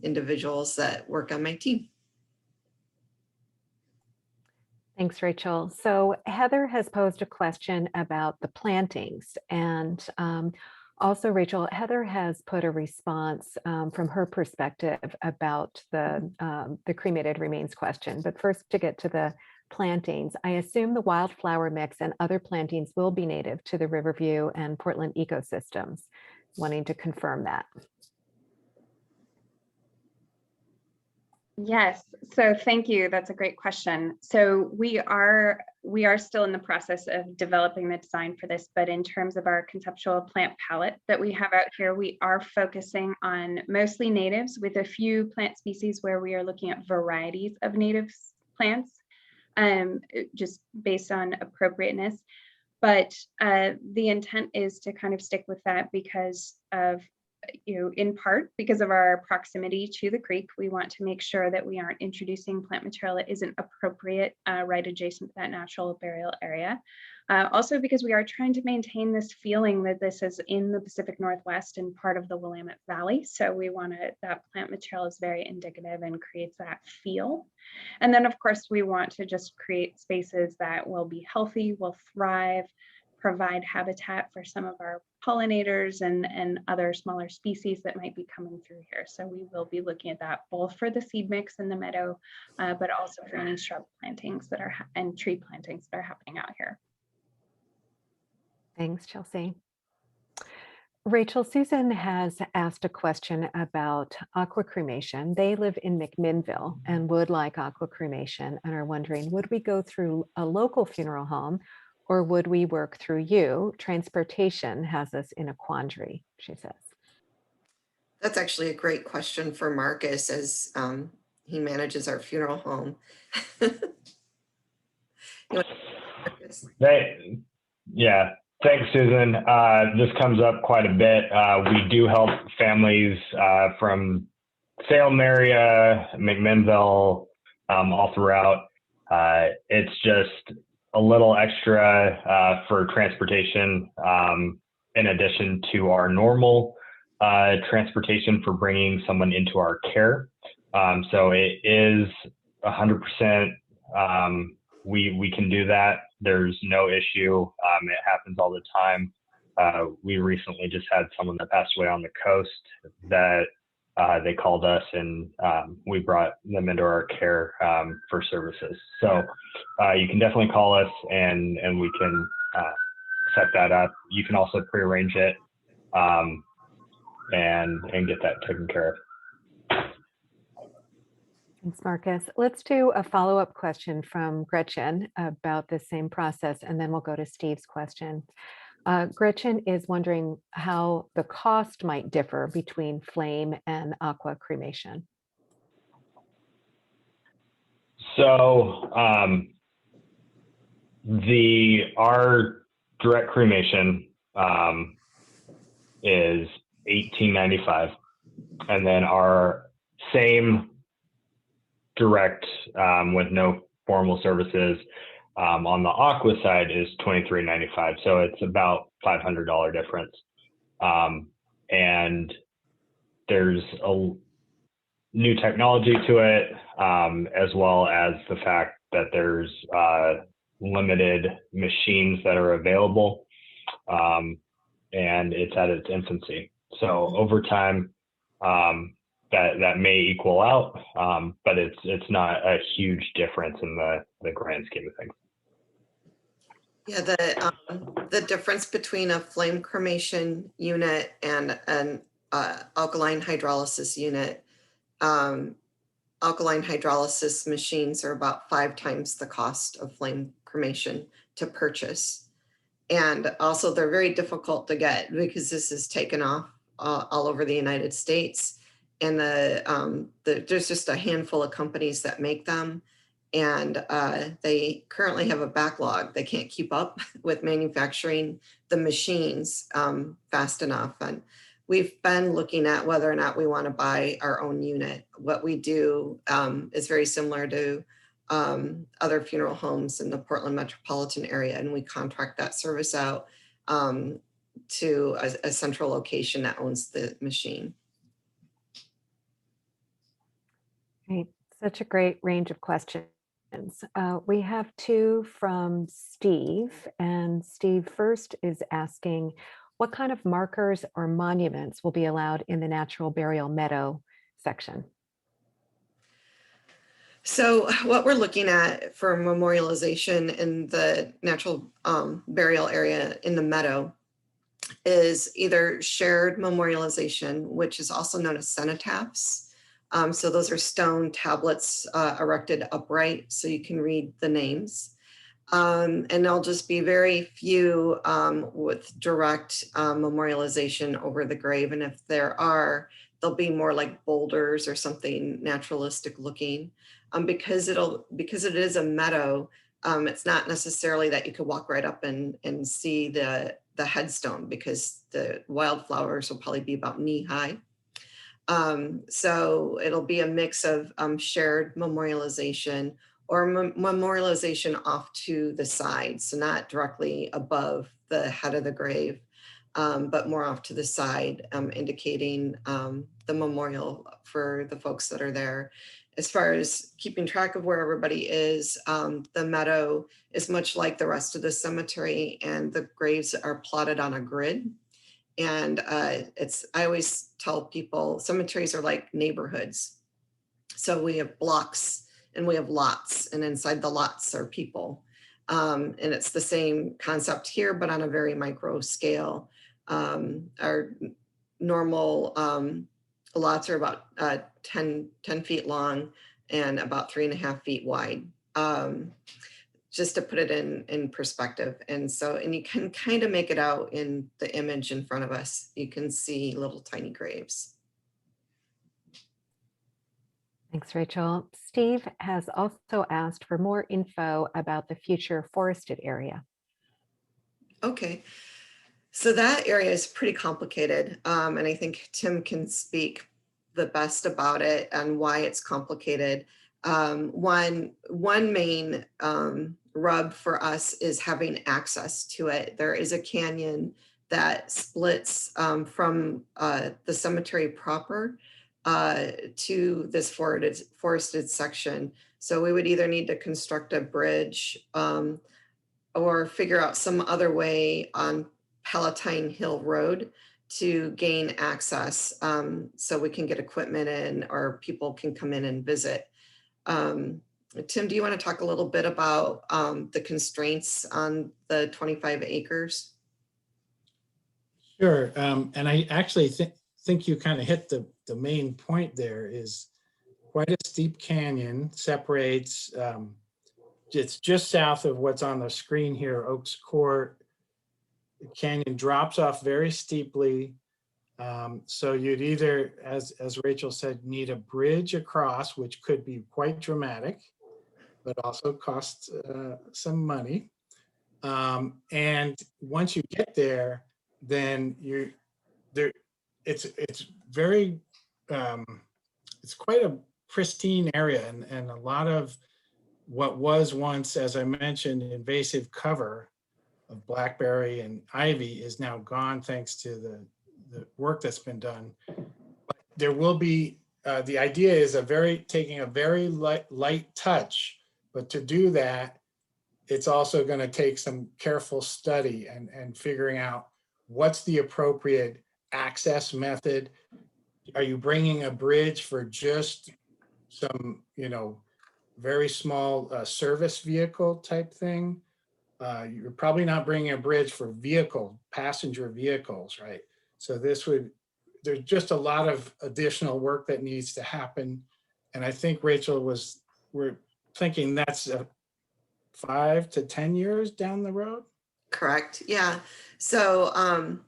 individuals that work on my team. Thanks, Rachel. So Heather has posed a question about the plantings, and also, Rachel, Heather has put a response from her perspective about the cremated remains question. But first, to get to the plantings, I assume the wildflower mix and other plantings will be native to the Riverview and Portland ecosystems. Wanting to confirm that. Yes, so thank you. That's a great question. So we are still in the process of developing the design for this, but in terms of our conceptual plant palette that we have out here, we are focusing on mostly natives with a few plant species where we are looking at varieties of native plants, just based on appropriateness. But the intent is to kind of stick with that because of, in part because of our proximity to the creek. We want to make sure that we aren't introducing plant material that isn't appropriate right adjacent to that natural burial area. Also because we are trying to maintain this feeling that this is in the Pacific Northwest and part of the Willamette Valley. So we want that plant material is very indicative and creates that feel. And then of course we want to just create spaces that will be healthy, will thrive, provide habitat for some of our pollinators and other smaller species that might be coming through here. So we will be looking at that both for the seed mix in the meadow, but also for any shrub plantings that are and tree plantings that are happening out here. Thanks, Chelsea. Rachel, Susan has asked a question about Aqua Cremation. They live in McMinnville and would like Aqua Cremation and are wondering, would we go through a local funeral home or would we work through you? Transportation has us in a quandary, she says. That's actually a great question for Marcus as he manages our funeral home. Marcus? Yeah, thanks, Susan. This comes up quite a bit. We do help families from Salem area, McMinnville, all throughout. It's just a little extra for transportation in addition to our normal transportation for bringing someone into our care. So it is 100%. We can do that. There's no issue. It happens all the time. We recently just had someone that passed away on the coast that they called us and we brought them into our care for services. So you can definitely call us and we can set that up. You can also pre-arrange it and get that taken care of. Thanks, Marcus. Let's do a follow-up question from Gretchen about the same process, and then we'll go to Steve's question. Gretchen is wondering how the cost might differ between flame and aqua cremation. So our direct cremation is $18.95, and then our same direct with no formal services on the aqua side is $23.95. So it's about $500 difference. And there's a new technology to it, as well as the fact that there's limited machines that are available, and it's at its infancy. So over time, that may equal out, but it's not a huge difference in the grand scheme of things. Yeah, the difference between a flame cremation unit and an alkaline hydrolysis unit, alkaline hydrolysis machines are about 5 times the cost of flame cremation to purchase. And also they're very difficult to get because this is taken off all over the United States. And there's just a handful of companies that make them. And they currently have a backlog. They can't keep up with manufacturing the machines fast enough. And we've been looking at whether or not we want to buy our own unit. What we do is very similar to other funeral homes in the Portland metropolitan area. And we contract that service out to a central location that owns the machine. Great. Such a great range of questions. We have 2 from Steve, and Steve first is asking, what kind of markers or monuments will be allowed in the natural burial meadow section? So what we're looking at for memorialization in the natural burial area in the meadow is either shared memorialization, which is also known as cenotaphs. So those are stone tablets erected upright so you can read the names. And there'll just be very few with direct memorialization over the grave. And if there are, they'll be more like boulders or something naturalistic looking. Because it is a meadow, it's not necessarily that you could walk right up and see the headstone because the wildflowers will probably be about knee high. So it'll be a mix of shared memorialization or memorialization off to the side. So not directly above the head of the grave, but more off to the side, indicating the memorial for the folks that are there. As far as keeping track of where everybody is, the meadow is much like the rest of the cemetery, and the graves are plotted on a grid. And I always tell people cemeteries are like neighborhoods. So we have blocks and we have lots, and inside the lots are people. And it's the same concept here, but on a very micro scale. Our normal lots are about 10 feet long and about 3.5 feet wide. Just to put it in perspective. And you can kind of make it out in the image in front of us. You can see little tiny graves. Thanks, Rachel. Steve has also asked for more info about the future forested area. Okay, so that area is pretty complicated. And I think Tim can speak the best about it and why it's complicated. One main rub for us is having access to it. There is a canyon that splits from the cemetery proper to this forested section. So we would either need to construct a bridge or figure out some other way on Palatine Hill Road to gain access so we can get equipment in or people can come in and visit. Tim, do you want to talk a little bit about the constraints on the 25 acres? Sure. And I actually think you kind of hit the main point there. Is quite a steep canyon, separates, it's just south of what's on the screen here, Oaks Court. The canyon drops off very steeply. So you'd either, as Rachel said, need a bridge across, which could be quite dramatic, but also costs some money. And once you get there, then it's very, it's quite a pristine area, and a lot of what was once, as I mentioned, invasive cover of blackberry and ivy is now gone thanks to the work that's been done. But there will be, the idea is taking a very light touch, but to do that, it's also going to take some careful study and figuring out what's the appropriate access method. Are you bringing a bridge for just some, very small service vehicle type thing? You're probably not bringing a bridge for passenger vehicles, right? So there's just a lot of additional work that needs to happen. And I think Rachel we're thinking that's 5 to 10 years down the road. Correct. Yeah. So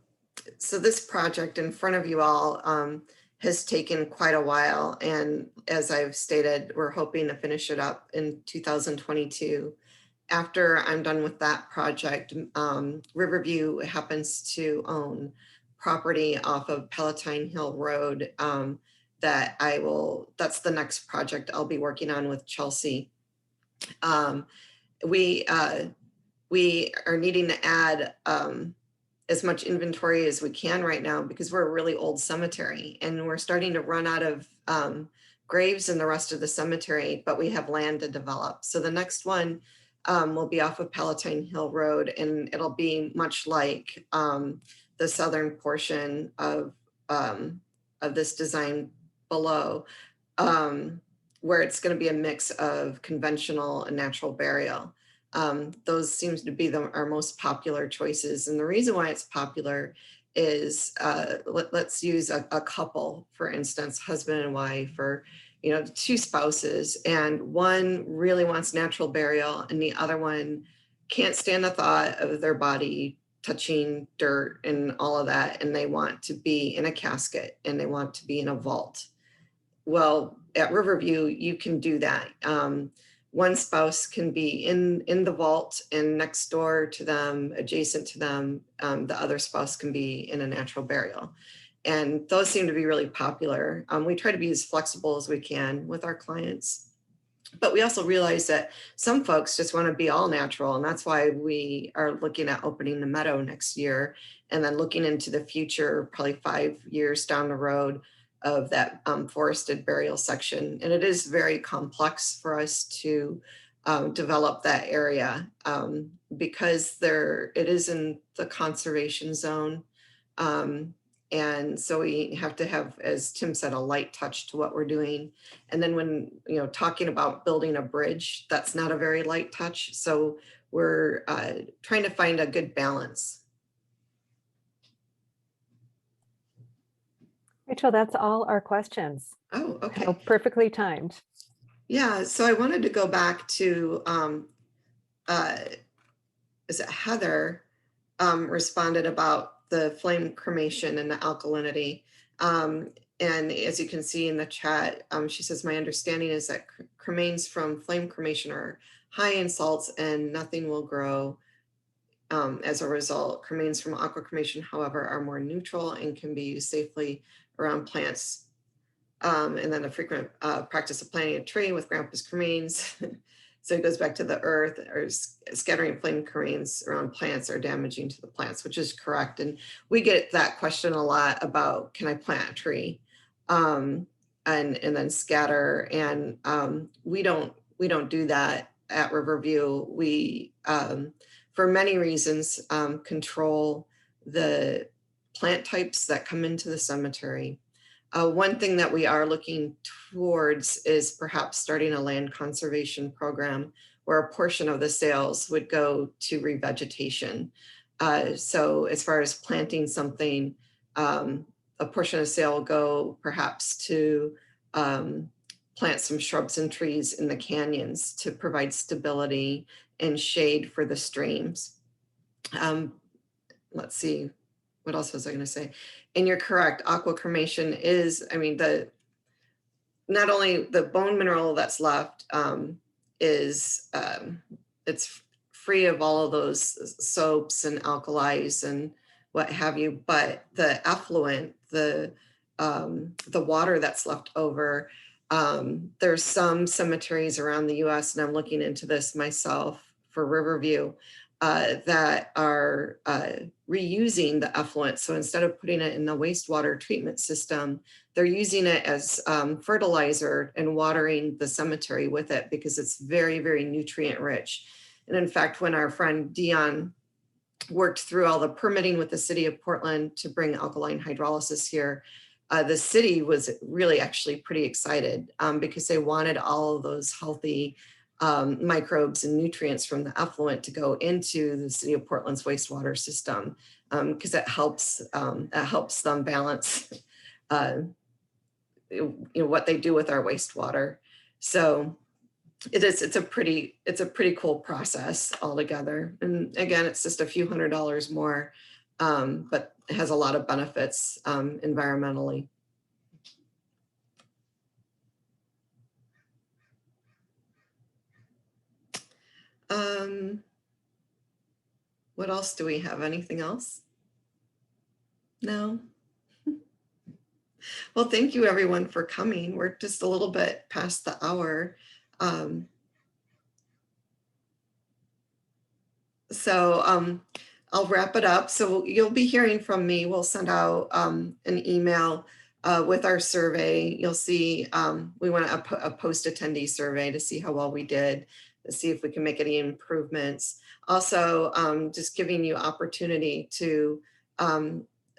this project in front of you all has taken quite a while. And as I've stated, we're hoping to finish it up in 2022. After I'm done with that project, Riverview happens to own property off of Palatine Hill Road that's the next project I'll be working on with Chelsea. We are needing to add as much inventory as we can right now because we're a really old cemetery and we're starting to run out of graves in the rest of the cemetery, but we have land to develop. So the next one will be off of Palatine Hill Road, and it'll be much like the southern portion of this design below, where it's going to be a mix of conventional and natural burial. Those seems to be our most popular choices. And the reason why it's popular is, let's use a couple, for instance, husband and wife, or, two spouses, and one really wants natural burial and the other one can't stand the thought of their body touching dirt and all of that. And they want to be in a casket and they want to be in a vault. Well, at Riverview, you can do that. One spouse can be in the vault, and next door to them, adjacent to them, the other spouse can be in a natural burial. And those seem to be really popular. We try to be as flexible as we can with our clients. But we also realize that some folks just want to be all natural. And that's why we are looking at opening the meadow next year, and then looking into the future, probably 5 years down the road, of that forested burial section. And it is very complex for us to develop that area because it is in the conservation zone. And so we have to have, as Tim said, a light touch to what we're doing. And then when, talking about building a bridge, that's not a very light touch. So we're trying to find a good balance. Rachel, that's all our questions. Oh, okay. So perfectly timed. Yeah, so I wanted to go back to, is it Heather responded about the flame cremation and the alkalinity. And as you can see in the chat, she says, my understanding is that cremains from flame cremation are high in salts and nothing will grow. As a result, cremains from aqua cremation, however, are more neutral and can be used safely around plants. And then the frequent practice of planting a tree with grandpa's cremains. So it goes back to the earth, or scattering flame cremains around plants are damaging to the plants, which is correct. And we get that question a lot about, can I plant a tree and then scatter? And we don't do that at Riverview. We, for many reasons, control the plant types that come into the cemetery. One thing that we are looking towards is perhaps starting a land conservation program where a portion of the sales would go to revegetation. So as far as planting something, a portion of sale will go perhaps to plant some shrubs and trees in the canyons to provide stability and shade for the streams. Let's see, what else was I going to say? And you're correct, aqua cremation is, I mean, not only the bone mineral that's left is, it's free of all of those soaps and alkalis and what have you, but the effluent, the water that's left over, there's some cemeteries around the US, and I'm looking into this myself for Riverview, that are reusing the effluent. So instead of putting it in the wastewater treatment system, they're using it as fertilizer and watering the cemetery with it because it's very, very nutrient rich. And in fact, when our friend Dion worked through all the permitting with the city of Portland to bring alkaline hydrolysis here, the city was really actually pretty excited because they wanted all of those healthy microbes and nutrients from the effluent to go into the city of Portland's wastewater system because it helps them balance what they do with our wastewater. So it's a pretty cool process altogether. And again, it's just a few $100s more, but it has a lot of benefits environmentally. What else do we have? Anything else? No? Well, thank you everyone for coming. We're just a little bit past the hour. I'll wrap it up. So you'll be hearing from me. We'll send out an email with our survey. You'll see we want a post attendee survey to see how well we did, to see if we can make any improvements. Also, just giving you opportunity to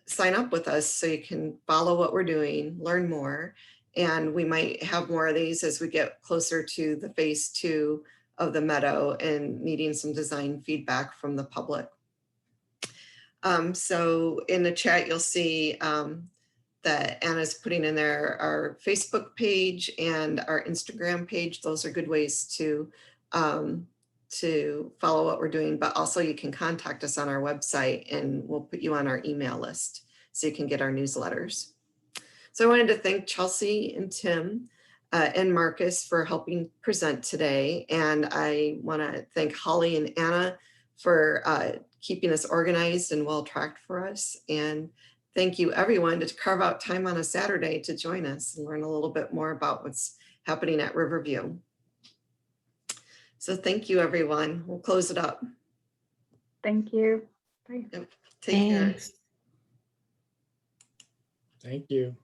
sign up with us so you can follow what we're doing, learn more, and we might have more of these as we get closer to the phase 2 of the meadow and needing some design feedback from the public. So in the chat, you'll see that Anna's putting in there our Facebook page and our Instagram page. Those are good ways to follow what we're doing, but also you can contact us on our website and we'll put you on our email list so you can get our newsletters. So I wanted to thank Chelsea and Tim and Marcus for helping present today. And I want to thank Holly and Anna for keeping us organized and well tracked for us. And thank you everyone to carve out time on a Saturday to join us and learn a little bit more about what's happening at Riverview. So thank you, everyone. We'll close it up. Thank you. Bye. Take care. Thank you.